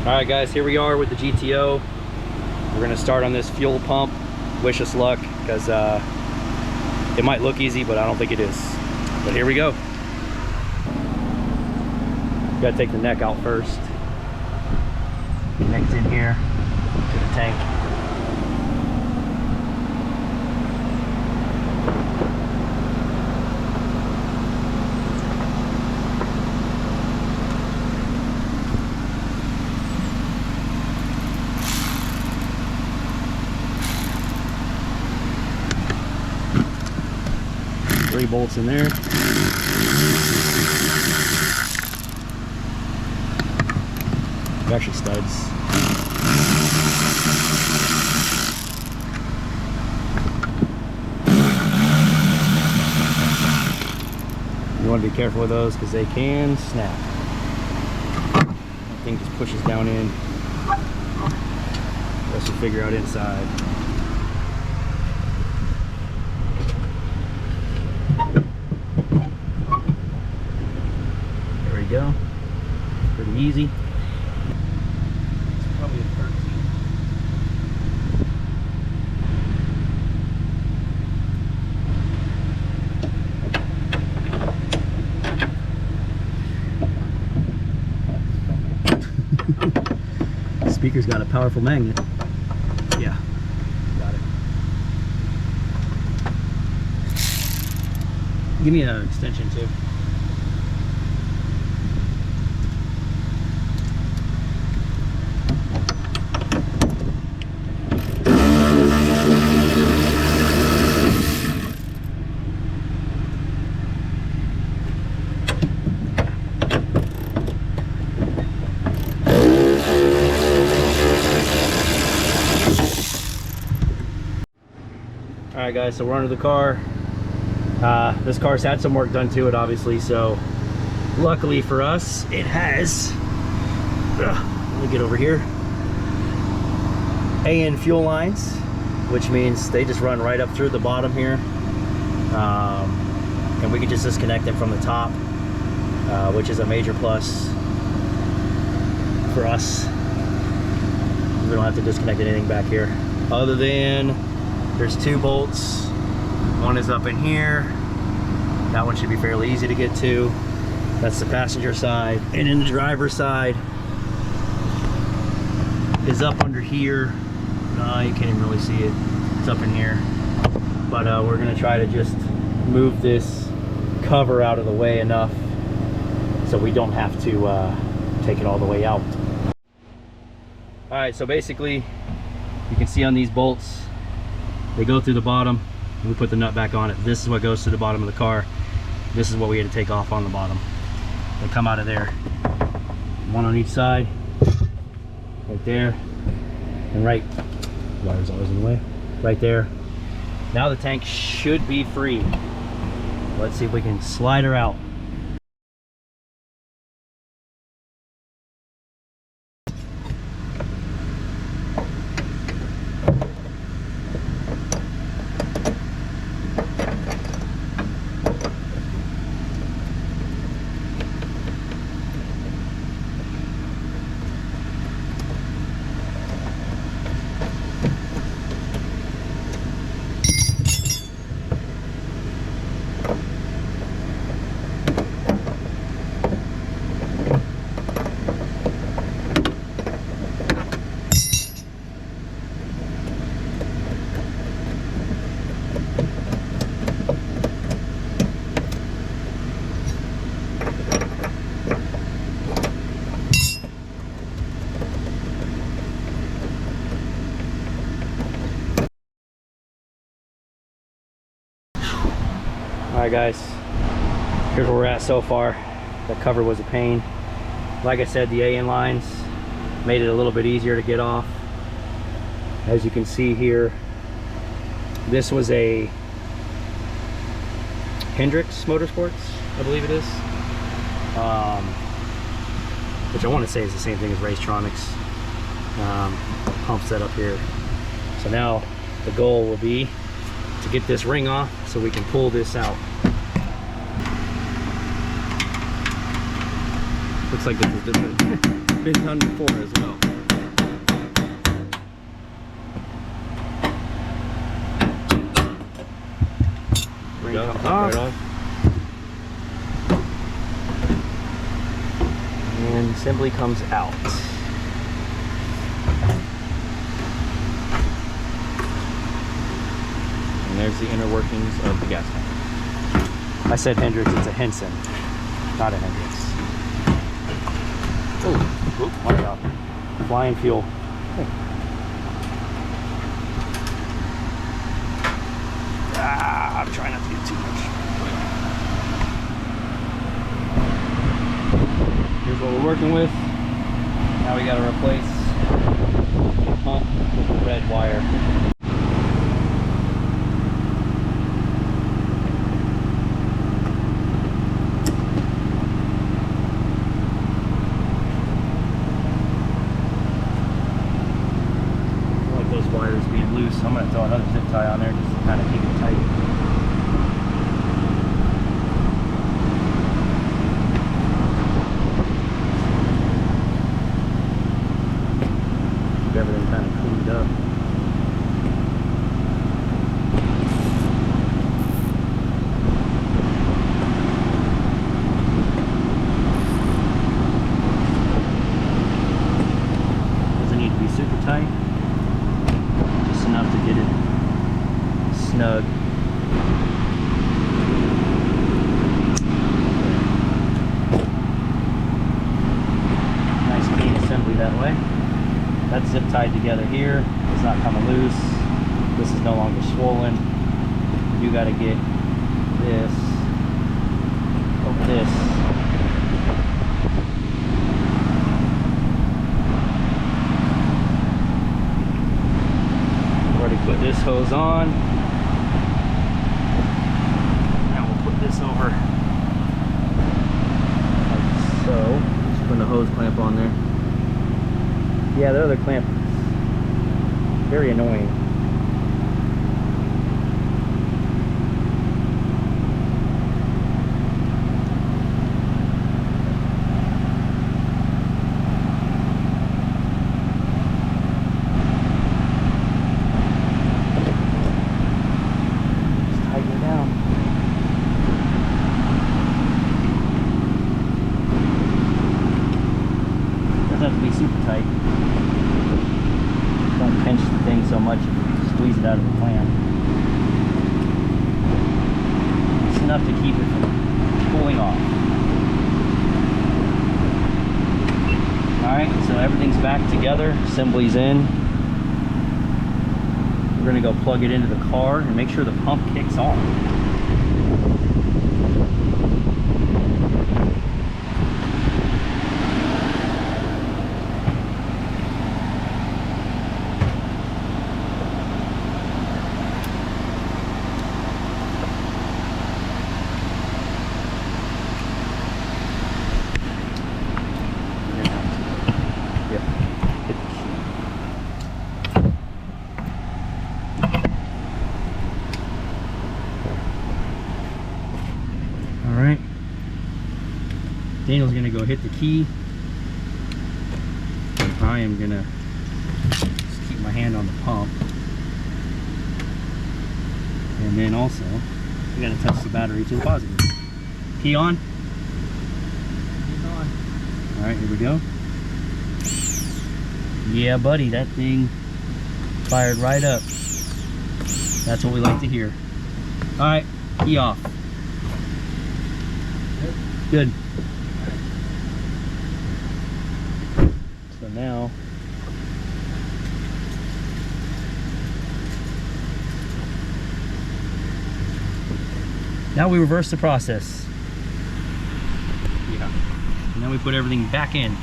All right, guys, here we are with the GTO. We're gonna start on this fuel pump. Wish us luck, because it might look easy, but I don't think it is. But here we go. Gotta take the neck out first. Neck's in here to the tank. 3 bolts in there. They're actually studs. You want to be careful with those because they can snap. That thing just pushes down in. Let's just figure out inside. Go. Pretty easy. It's probably a 13. Speaker's got a powerful magnet. Yeah, got it. Give me an extension too. Alright guys, so we're under the car. This car's had some work done to it, obviously, so luckily for us, it has, let me get over here, AN fuel lines, which means they just run right up through the bottom here. And we can just disconnect them from the top, which is a major plus for us. We don't have to disconnect anything back here. Other than, there's 2 bolts. One is up in here. That one should be fairly easy to get to. That's the passenger side. And in the driver's side is up under here. You can't even really see it. It's up in here. But we're gonna try to just move this cover out of the way enough so we don't have to take it all the way out. All right, so basically you can see on these bolts, they go through the bottom, and we put the nut back on it. This is what goes to the bottom of the car. This is what we had to take off on the bottom. They come out of there. One on each side, right there, and right, wire's always in the way, right there. Now the tank should be free. Let's see if we can slide her out. Alright guys, here's where we're at so far. That cover was a pain. Like I said, the AN lines made it a little bit easier to get off. As you can see here, this was a Hendrix Motorsports, I believe it is. Which I want to say is the same thing as Racetronics. Pump setup here. So now the goal will be to get this ring off so we can pull this out. Looks like this is different. been done before as well. Ring comes Right off. off. And assembly comes out. And there's the inner workings of the gas tank. I said Hendrix, it's a Hinson, not a Hendrix. Oh, watch out. Flying fuel. I'm trying not to get too much. Here's what we're working with. Now we got to replace the pump with the red wire. Wires being loose, so I'm going to throw another zip tie on there just to kind of keep it tight. Keep everything kind of cleaned up. Doesn't need to be super tight. Enough to get it snug. Nice clean assembly that way. That's zip tied together here. It's not coming loose. This is no longer swollen. You got to get this over this. Put this hose on. Now we'll put this over like so. Just put the hose clamp on there. Yeah, the other clamp is very annoying. Have to be super tight. Don't pinch the thing so much if you squeeze it out of the clamp. It's enough to keep it from pulling off. Alright, so everything's back together, assembly's in. We're going to go plug it into the car and make sure the pump kicks on. Alright, Daniel's gonna go hit the key, and I am gonna just keep my hand on the pump, and then also we gotta touch the battery to the positive. Key on? Key's on. Alright, here we go. Yeah buddy, that thing fired right up. That's what we like to hear. Alright, key off. Good. So now we reverse the process. Yeah. And then we put everything back in.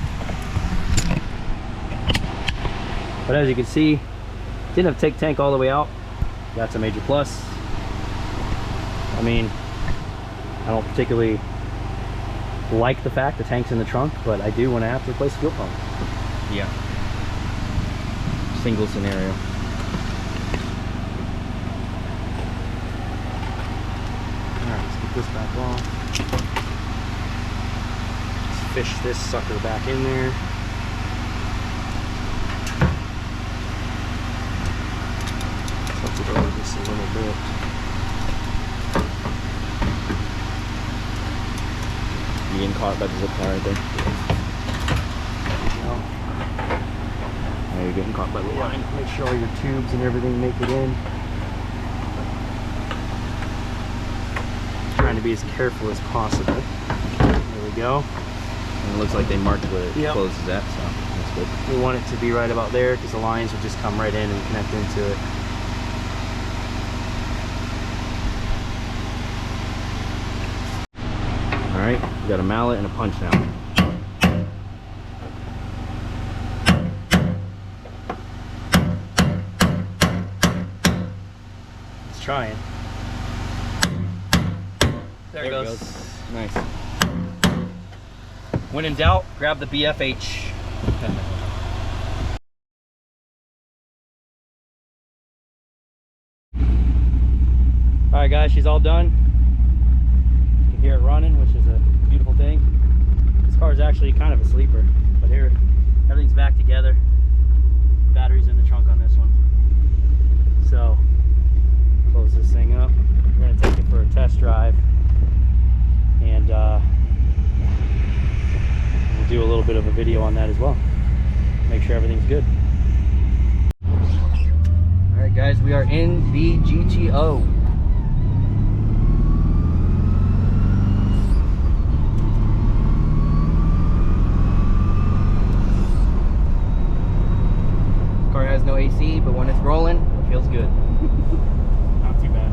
But as you can see, didn't have to take tank all the way out. That's a major plus. I mean, I don't particularly like the fact the tank's in the trunk, but I do when I have to replace the fuel pump. Yeah. Single scenario. Alright, let's get this back off. Let's fish this sucker back in there. caught by the zip tie right there. Now you're getting caught by the line. Make sure all your tubes and everything make it in. Trying to be as careful as possible. There we go. And it looks like they marked where it closes at, so that's good. We want it to be right about there because the lines will just come right in and connect into it. All right, we got a mallet and a punch now. Let's try it. There it goes. Nice. When in doubt, grab the BFH. All right, guys, she's all done. You can hear it running, which is a beautiful thing. This car is actually kind of a sleeper, but here, everything's back together. Battery's in the trunk on this one. So, close this thing up. We're gonna take it for a test drive, and we'll do a little bit of a video on that as well. Make sure everything's good. All right, guys, we are in the GTO. Car has no AC, but when it's rolling, it feels good. Not too bad.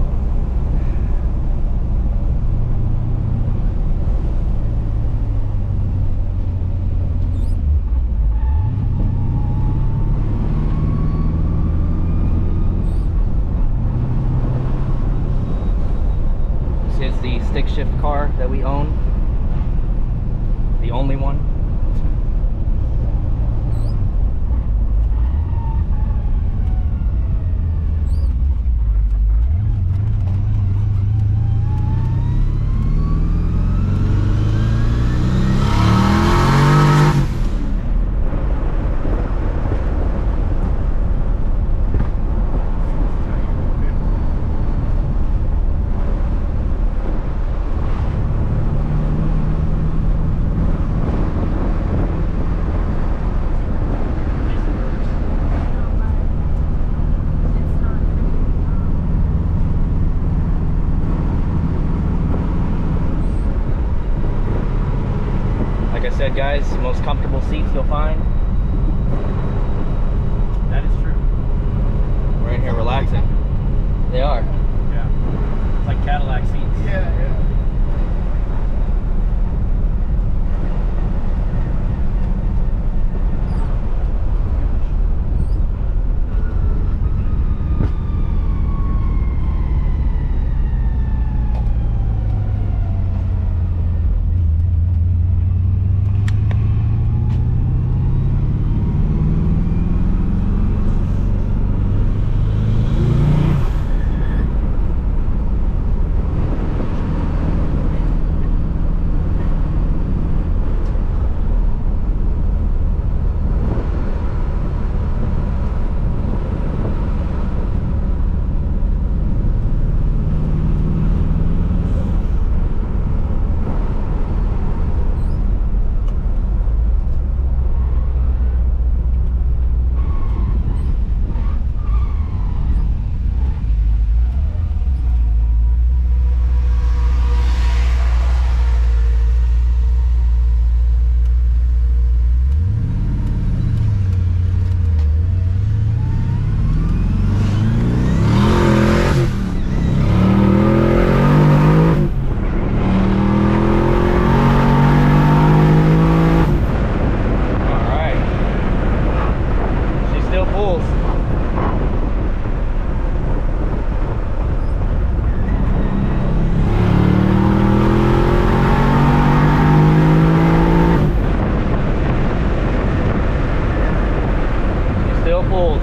This is the stick shift car that we own. The only one. Like I said, guys, most comfortable seats you'll find. That is true. We're in here relaxing. They are. Yeah. It's like Cadillac seats. Yeah, yeah. Still pulls.